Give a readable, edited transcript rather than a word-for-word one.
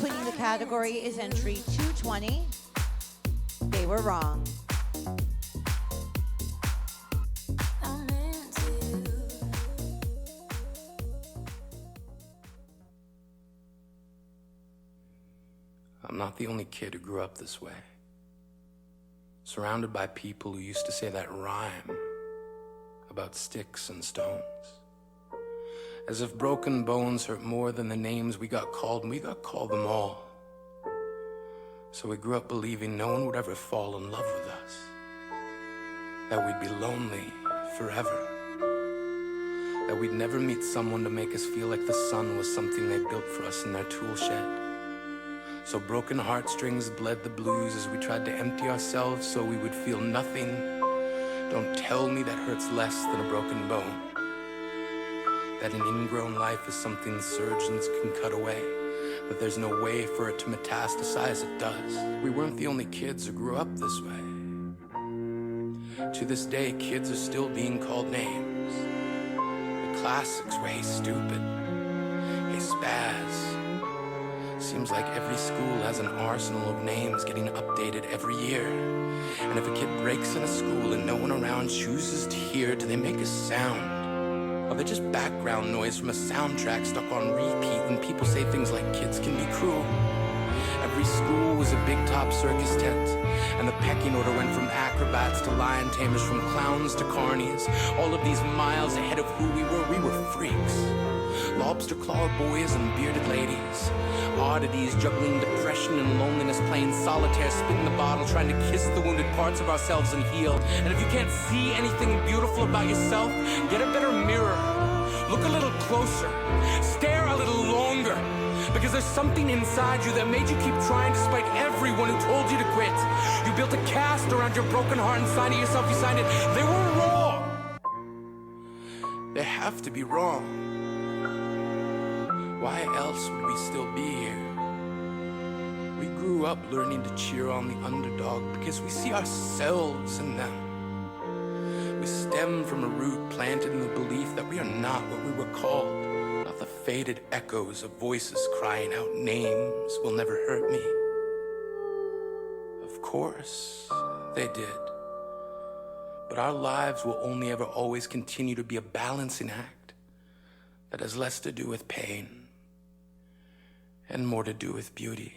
including the category is entry 220. They were wrong. I'm not the only kid who grew up this way. Surrounded by people who used to say that rhyme about sticks and stones. As if broken bones hurt more than the names we got called, and we got called them all. So we grew up believing no one would ever fall in love with us. That we'd be lonely forever. That we'd never meet someone to make us feel like the sun was something they built for us in their tool shed. So broken heartstrings bled the blues as we tried to empty ourselves so we would feel nothing. Don't tell me that hurts less than a broken bone. That an ingrown life is something surgeons can cut away, but there's no way for it to metastasize, it does. We weren't the only kids who grew up this way. To this day, kids are still being called names. The classics were, hey stupid, hey spaz. Seems like every school has an arsenal of names getting updated every year. And if a kid breaks in a school and no one around chooses to hear, do they make a sound? Or they just background noise from a soundtrack stuck on repeat when people say things like kids can be cruel? Every school was a big top circus tent, and the pecking order went from acrobats to lion tamers, from clowns to carnies. All of these miles ahead of who we were freaks. Lobster claw boys and bearded ladies. Oddities juggling depression and loneliness, playing solitaire, spinning the bottle, trying to kiss the wounded parts of ourselves and heal. And if you can't see anything beautiful about yourself, get a better mirror. Look a little closer. Stare a little longer. Because there's something inside you that made you keep trying despite everyone who told you to quit. You built a cast around your broken heart and signed it yourself. You signed it. They were wrong. They have to be wrong. Why else would we still be here? We grew up learning to cheer on the underdog because we see ourselves in them. We stem from a root planted in the belief that we are not what we were called. Not the faded echoes of voices crying out names will never hurt me. Of course, they did. But our lives will only ever always continue to be a balancing act that has less to do with pain and more to do with beauty.